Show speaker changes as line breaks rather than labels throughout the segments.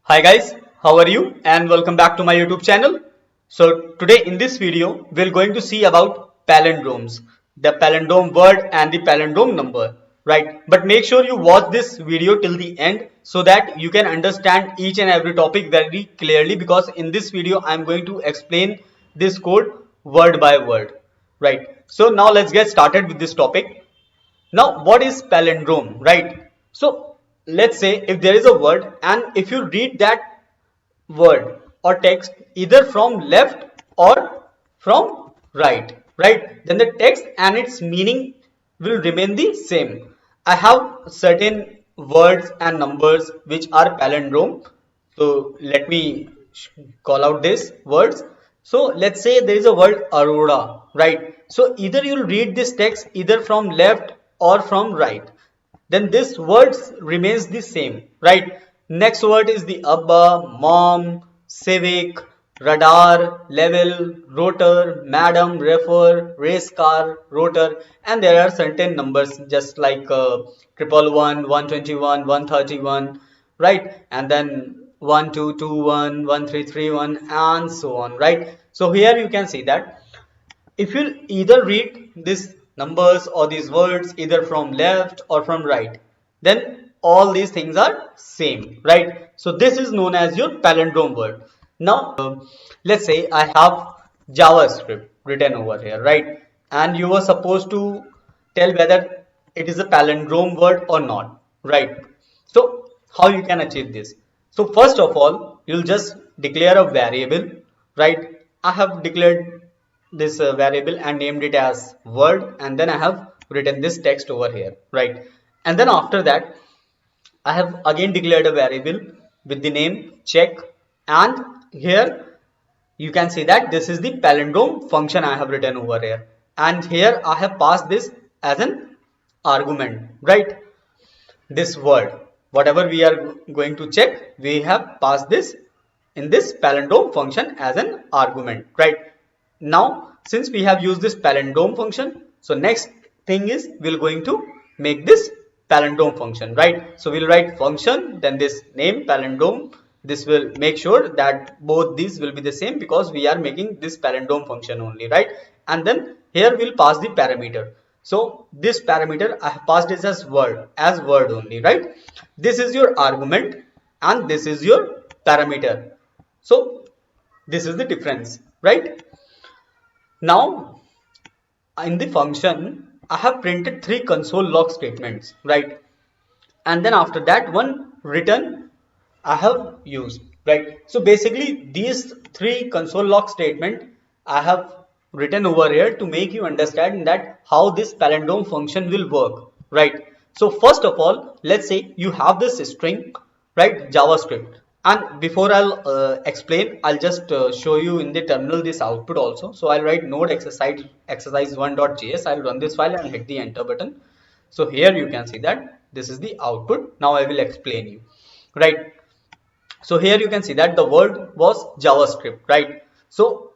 Hi guys, how are you? And welcome back to my YouTube channel. So today in this video, we're going to see about palindromes, the palindrome word and the palindrome number, right? But make sure you watch this video till the end so that you can understand each and every topic very clearly, because in this video, I'm going to explain this code word by word, right? So now let's get started with this topic. Now, what is palindrome, right? So, let's say if there is a word and if you read that word or text either from left or from right, then the text and its meaning will remain the same. I have certain words and numbers which are palindrome. So, let me call out these words. So let's say there is a word Aurora, right? So either you'll read this text either from left or from right. Then this word remains the same, right? Next word is the Abba, Mom, Civic, Radar, Level, Rotor, Madam, Refer, Race Car, Rotor, and there are certain numbers just like 111, 121, 131, right? And then 1221, 1331, and so on, right? So here you can see that if you either read these numbers or these words either from left or from right, then all these things are same, right? So this is known as your palindrome word. Now let's say I have JavaScript written over here, right? And you were supposed to tell whether it is a palindrome word or not, right? So how you can achieve this? So first of all, you'll just declare a variable, right? I have declared this variable and named it as word, and then I have written this text over here, right? And then after that I have again declared a variable with the name check, and here you can see that this is the palindrome function I have written over here, and here I have passed this as an argument, right? This word, whatever we are going to check, we have passed this in this palindrome function as an argument, right? Now since we have used this palindrome function, so next thing is we're going to make this palindrome function, right? So we'll write function, then this name palindrome. This will make sure that both these will be the same because we are making this palindrome function only, right? And then here we'll pass the parameter. So this parameter I have passed this as word only, right? This is your argument and this is your parameter. So this is the difference, right? Now in the function I have printed three console log statements, right? And then after that one return I have used, right? So basically these three console log statement I have written over here to make you understand that how this palindrome function will work, right? So first of all, let's say you have this string, right? JavaScript. And before I'll explain, I'll just show you in the terminal this output also. So I'll write node exercise1.js. I'll run this file and hit the enter button. So here you can see that this is the output. Now I will explain you, right? So here you can see that the word was JavaScript, right? So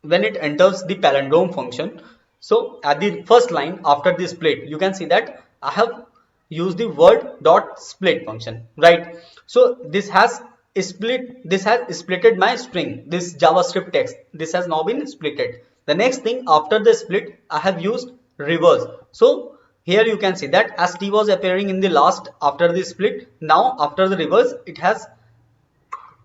when it enters the palindrome function, so at the first line after the split, you can see that I have used the word dot split function, right? So this has splitted my string, this JavaScript text. This has now been splitted. The next thing after the split, I have used reverse. So here you can see that as t was appearing in the last after the split, now after the reverse it has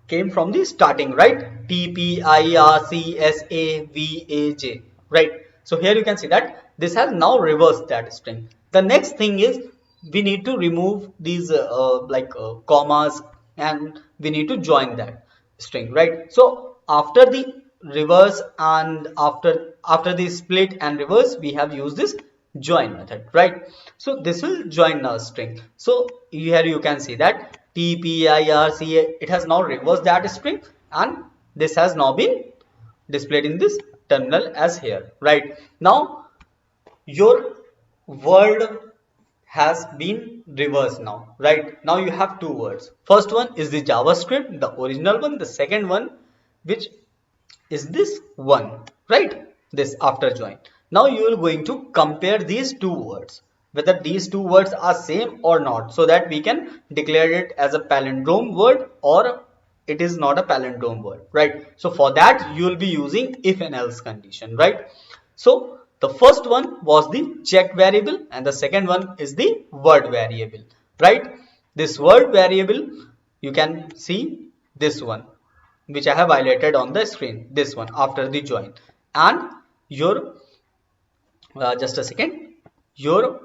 came from the starting, right? T P I R C S A V A J, right? So here you can see that this has now reversed that string. The next thing is we need to remove these commas, and we need to join that string, right? So after the reverse and after the split and reverse, we have used this join method, right? So this will join a string. So here you can see that TPIRCA, it has now reversed that string, and this has now been displayed in this terminal as here, right? Now your word has been reversed now, right? Now you have two words. First one is the JavaScript, the original one. The second one, which is this one, right? This after join. Now you are going to compare these two words, whether these two words are same or not, so that we can declare it as a palindrome word or it is not a palindrome word, right? So for that you will be using if and else condition, right? So the first one was the check variable and the second one is the word variable, right? This word variable, you can see this one which I have highlighted on the screen, this one after the join, and your just a second, your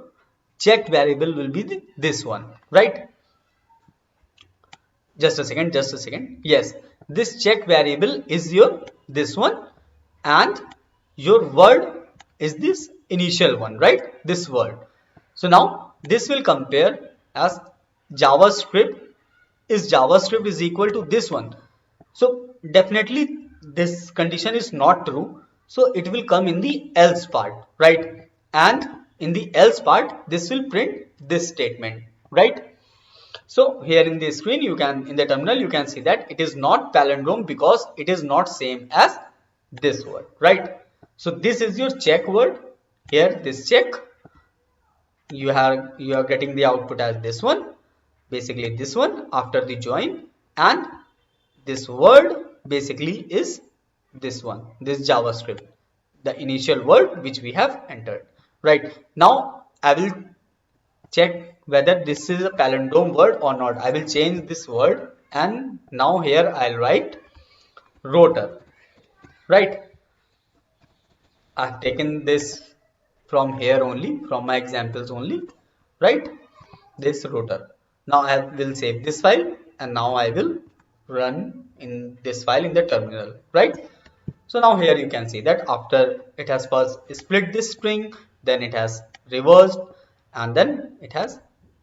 checked variable will be this one, right? Just a second, yes, this check variable is your this one, and your word is this initial one, right? This word. So now this will compare as JavaScript, is JavaScript is equal to this one. So definitely this condition is not true, so it will come in the else part, right? And in the else part this will print this statement, right? So here in the screen, you can, in the terminal, you can see that it is not palindrome because it is not same as this word, right? So this is your check word. Here, this check, you are getting the output as this one, basically this one after the join, and this word basically is this one, this JavaScript, the initial word which we have entered, right? Now I will check whether this is a palindrome word or not. I will change this word and now here I'll write rotor, right? I've taken this from here only, from my examples only, right? This rotor. Now I will save this file and now I will run in this file in the terminal, right? So now here you can see that after it has first split this string, then it has reversed, and then it has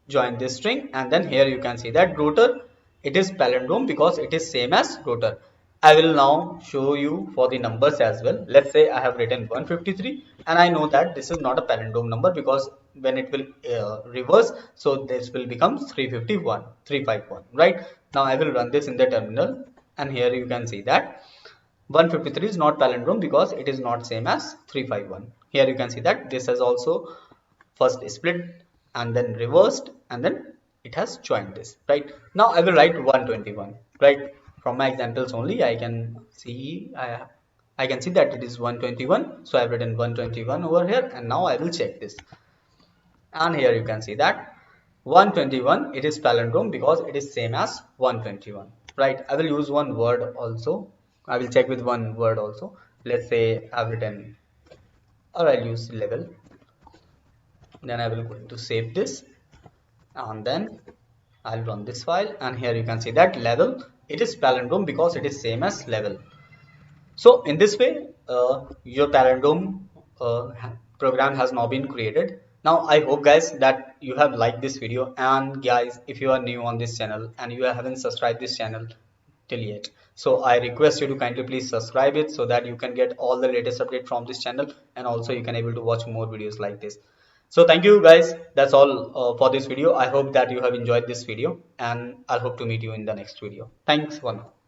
joined this string, and then here you can see that rotor, it is palindrome because it is same as rotor. I will now show you for the numbers as well. Let's say I have written 153 and I know that this is not a palindrome number because when it will reverse, so this will become 351, 351, right? Now I will run this in the terminal and here you can see that 153 is not palindrome because it is not same as 351. Here you can see that this has also first split and then reversed and then it has joined this, right? Now I will write 121, right? From my examples only I can see I can see that it is 121, so I've written 121 over here and now I will check this. And here you can see that 121, it is palindrome because it is same as 121, right? I will use one word also. I will check with one word also. Let's say I've written, or I'll use level. Then I will going to save this and then I'll run this file and here you can see that level, it is palindrome because it is same as level. So in this way, your palindrome program has now been created. Now I hope guys that you have liked this video, and guys, if you are new on this channel and you haven't subscribed this channel till yet, so I request you to kindly please subscribe it so that you can get all the latest update from this channel, and also you can able to watch more videos like this. So thank you guys, that's all for this video. I hope that you have enjoyed this video and I'll hope to meet you in the next video. Thanks for now.